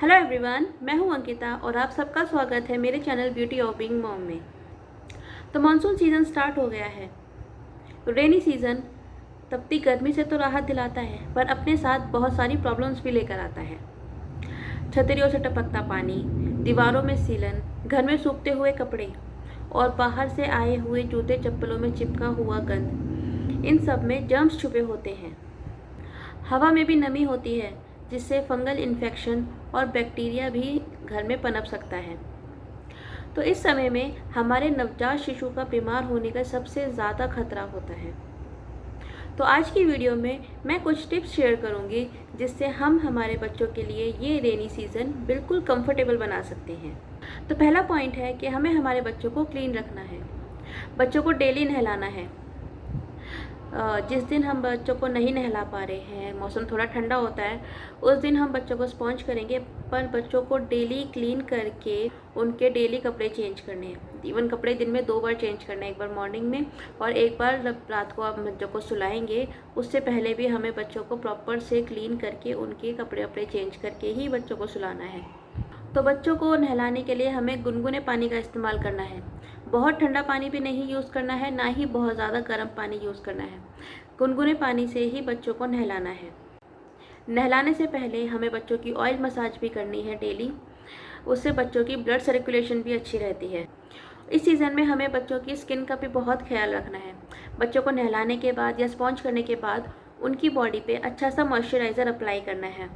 Hello everyone, मैं हूं अंकिता और आप सबका स्वागत है मेरे channel beauty of being mom में। तो मानसून सीज़न स्टार्ट हो गया है। तो रेनी सीज़न तपती गर्मी से तो राहत दिलाता है, पर अपने साथ बहुत सारी प्रॉब्लम्स भी लेकर आता है। छतरियों से टपकता पानी, दीवारों में सीलन, घर में सूखते हुए कपड़े और बाहर से आए हुए जूते चप्पलों में चिपका हुआ गंद, इन सब में जर्म्स छुपे होते हैं। हवा में भी नमी होती है, जिससे फंगल इन्फेक्शन और बैक्टीरिया भी घर में पनप सकता है। तो इस समय में हमारे नवजात शिशु का बीमार होने का सबसे ज़्यादा खतरा होता है। तो आज की वीडियो में मैं कुछ टिप्स शेयर करूंगी, जिससे हम हमारे बच्चों के लिए ये रेनी सीज़न बिल्कुल कंफर्टेबल बना सकते हैं। तो पहला पॉइंट है कि हमें हमारे बच्चों को क्लीन रखना है। बच्चों को डेली नहलाना है। जिस दिन हम बच्चों को नहीं नहला पा रहे हैं, मौसम थोड़ा ठंडा होता है, उस दिन हम बच्चों को स्पॉन्ज करेंगे, पर बच्चों को डेली क्लीन करके उनके डेली कपड़े चेंज करने हैं। इवन कपड़े दिन में 2 बार चेंज करना है, एक बार मॉर्निंग में और एक बार जब रात को आप बच्चों को सुलाएंगे उससे पहले भी हमें बच्चों को प्रॉपर से क्लीन करके उनके कपड़े वपड़े चेंज करके ही बच्चों को सुलाना है। तो बच्चों को नहलाने के लिए हमें गुनगुने पानी का इस्तेमाल करना है। बहुत ठंडा पानी भी नहीं यूज़ करना है, ना ही बहुत ज़्यादा गर्म पानी यूज़ करना है। गुनगुने पानी से ही बच्चों को नहलाना है। नहलाने से पहले हमें बच्चों की ऑयल मसाज भी करनी है डेली। उससे बच्चों की ब्लड सर्कुलेशन भी अच्छी रहती है। इस सीज़न में हमें बच्चों की स्किन का भी बहुत ख्याल रखना है। बच्चों को नहलाने के बाद या स्पॉन्ज करने के बाद उनकी बॉडी पे अच्छा सा मॉइस्चराइज़र अप्लाई करना है।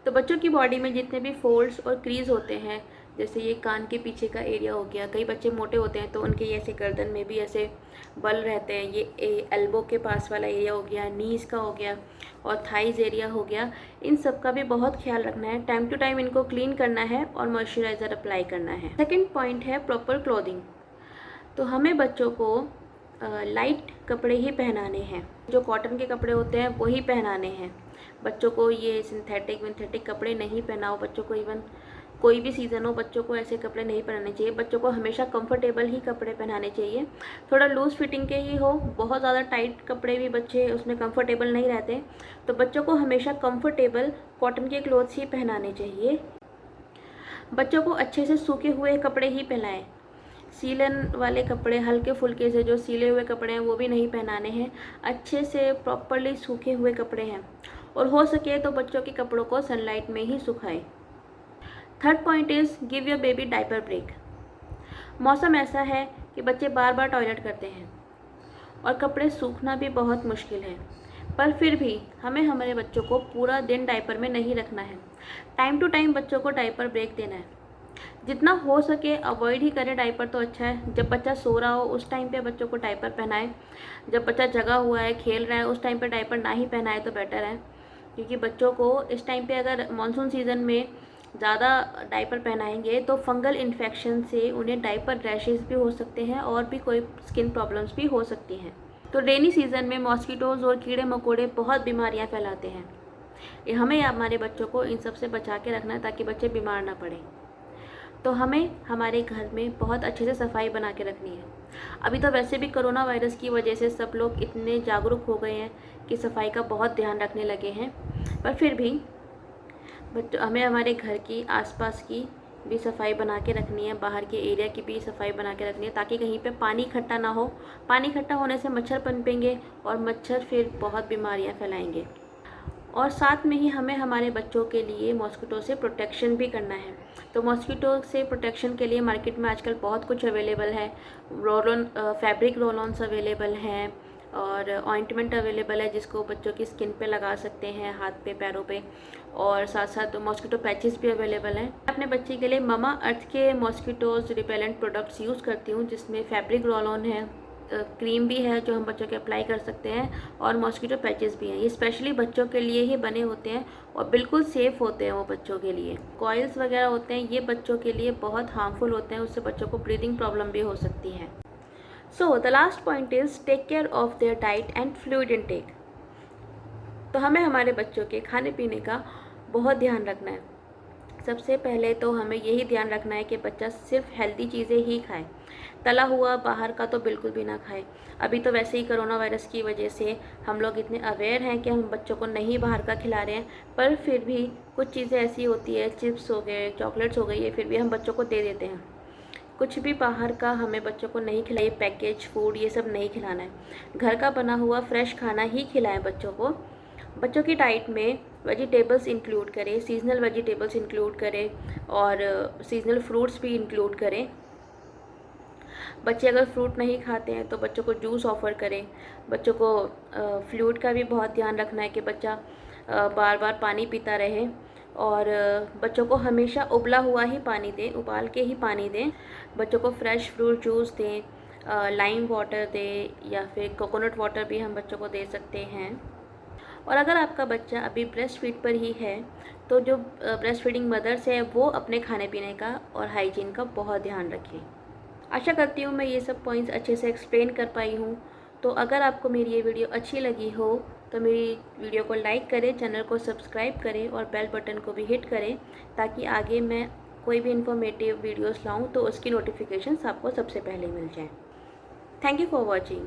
तो बच्चों की बॉडी में जितने भी फोल्ड्स और क्रीज होते हैं, जैसे ये कान के पीछे का एरिया हो गया, कई बच्चे मोटे होते हैं तो उनके ऐसे गर्दन में भी ऐसे बल रहते हैं, ये एल्बो के पास वाला एरिया हो गया, नीज़ का हो गया और थाइज़ एरिया हो गया, इन सब का भी बहुत ख्याल रखना है। टाइम टू टाइम इनको क्लीन करना है और मॉइस्चराइज़र अप्लाई करना है। सेकेंड पॉइंट है प्रॉपर क्लोथिंग। तो हमें बच्चों को लाइट कपड़े ही पहनाने हैं। जो कॉटन के कपड़े होते हैं वही पहनाने हैं। बच्चों को ये सिंथेटिक कपड़े नहीं पहनाओ। बच्चों को इवन कोई भी सीज़न हो, बच्चों को ऐसे कपड़े नहीं पहनाने चाहिए। बच्चों को हमेशा कंफर्टेबल ही कपड़े पहनाने चाहिए। थोड़ा लूज़ फिटिंग के ही हो, बहुत ज़्यादा टाइट कपड़े भी बच्चे उसमें कंफर्टेबल नहीं रहते। तो बच्चों को हमेशा कंफर्टेबल कॉटन के क्लोथ्स ही पहनाने चाहिए। बच्चों को अच्छे से सूखे हुए कपड़े ही पहनाएं। सीलन वाले कपड़े, हल्के फुल्के से जो सीले हुए कपड़े हैं वो भी नहीं पहनाने हैं। अच्छे से प्रॉपरली सूखे हुए कपड़े हैं और हो सके तो बच्चों के कपड़ों को सनलाइट में ही सुखाएं। Third point is give your baby diaper break. मौसम ऐसा है कि बच्चे बार बार टॉयलेट करते हैं और कपड़े सूखना भी बहुत मुश्किल है, पर फिर भी हमें हमारे बच्चों को पूरा दिन डायपर में नहीं रखना है। टाइम टू टाइम बच्चों को डायपर ब्रेक देना है। जितना हो सके अवॉइड ही करें डायपर तो अच्छा है। जब बच्चा सो रहा हो उस टाइम पे बच्चों को डायपर पहनाएं। जब बच्चा जगा हुआ है, खेल रहा है, उस टाइम पे डायपर ना ही पहनाए तो बेटर है, क्योंकि बच्चों को इस टाइम पे अगर मानसून सीज़न में ज़्यादा डायपर पहनाएंगे तो फंगल इन्फेक्शन से उन्हें डायपर रैशेज़ भी हो सकते हैं और भी कोई स्किन प्रॉब्लम्स भी हो सकती हैं। तो रेनी सीज़न में मॉस्किटोज़ और कीड़े मकोड़े बहुत बीमारियाँ फैलाते हैं। ये हमें हमारे बच्चों को इन सब से बचा के रखना है ताकि बच्चे बीमार ना पड़ें। तो हमें हमारे घर में बहुत अच्छे से सफाई बना के रखनी है। अभी तो वैसे भी कोरोना वायरस की वजह से सब लोग इतने जागरूक हो गए हैं कि सफाई का बहुत ध्यान रखने लगे हैं, पर फिर भी हमें हमारे घर की आसपास की भी सफाई बना के रखनी है, बाहर के एरिया की भी सफाई बना के रखनी है, ताकि कहीं पे पानी इकट्ठा ना हो। पानी इकट्ठा होने से मच्छर पनपेंगे और मच्छर फिर बहुत बीमारियाँ फैलाएंगे। और साथ में ही हमें हमारे बच्चों के लिए मॉस्किटो से प्रोटेक्शन भी करना है। तो मॉस्किटो से प्रोटेक्शन के लिए मार्केट में आजकल बहुत कुछ अवेलेबल है। फैब्रिक रोल-ऑन्स अवेलेबल हैं और ऑइंटमेंट अवेलेबल है, जिसको बच्चों की स्किन पे लगा सकते हैं, हाथ पे, पैरों पे, और साथ साथ मॉस्किटो पैचेस भी अवेलेबल हैं। अपने बच्चे के लिए ममा अर्थ के मॉस्किटोज़ रिपेलेंट प्रोडक्ट्स यूज़ करती हूँ, जिसमें फैब्रिक रोल ऑन है, क्रीम भी है जो हम बच्चों के अप्लाई कर सकते हैं, और मॉस्किटो पैचेस भी हैं। ये स्पेशली बच्चों के लिए ही बने होते हैं और बिल्कुल सेफ़ होते हैं वो बच्चों के लिए। कॉइल्स वगैरह होते हैं, ये बच्चों के लिए बहुत हार्मफुल होते हैं, उससे बच्चों को ब्रीदिंग प्रॉब्लम भी हो सकती है। So the last point is take care of their diet and fluid intake. तो हमें हमारे बच्चों के खाने पीने का बहुत ध्यान रखना है। सबसे पहले तो हमें यही ध्यान रखना है कि बच्चा सिर्फ हेल्दी चीज़ें ही खाए, तला हुआ बाहर का तो बिल्कुल भी ना खाए। अभी तो वैसे ही कोरोना वायरस की वजह से हम लोग इतने अवेयर हैं कि हम बच्चों को नहीं बाहर का खिला रहे हैं, पर फिर भी कुछ चीज़ें ऐसी होती है, चिप्स हो गए, चॉकलेट्स हो गई है, फिर भी हम बच्चों को दे देते हैं। कुछ भी बाहर का हमें बच्चों को नहीं खिलाइए, पैकेज फूड ये सब नहीं खिलाना है। घर का बना हुआ फ्रेश खाना ही खिलाएं बच्चों को। बच्चों की डाइट में वेजिटेबल्स इंक्लूड करें, सीजनल वेजिटेबल्स इंक्लूड करें और सीजनल फ्रूट्स भी इंक्लूड करें। बच्चे अगर फ्रूट नहीं खाते हैं तो बच्चों को जूस ऑफ़र करें। बच्चों को फ्लूइड का भी बहुत ध्यान रखना है कि बच्चा बार बार पानी पीता रहे और बच्चों को हमेशा उबला हुआ ही पानी दें, उबाल के ही पानी दें। बच्चों को फ्रेश फ्रूट जूस दें, लाइम वाटर दें या फिर कोकोनट वाटर भी हम बच्चों को दे सकते हैं। और अगर आपका बच्चा अभी ब्रेस्ट फीड पर ही है तो जो ब्रेस्ट फीडिंग मदर्स है वो अपने खाने पीने का और हाइजीन का बहुत ध्यान रखें। आशा करती हूँ मैं ये सब पॉइंट्स अच्छे से एक्सप्लेन कर पाई हूँ। तो अगर आपको मेरी ये वीडियो अच्छी लगी हो तो मेरी वीडियो को लाइक करें, चैनल को सब्सक्राइब करें और बेल बटन को भी हिट करें ताकि आगे मैं कोई भी इन्फॉर्मेटिव वीडियोस लाऊँ तो उसकी नोटिफिकेशंस आपको सबसे पहले मिल जाएं। Thank you for watching.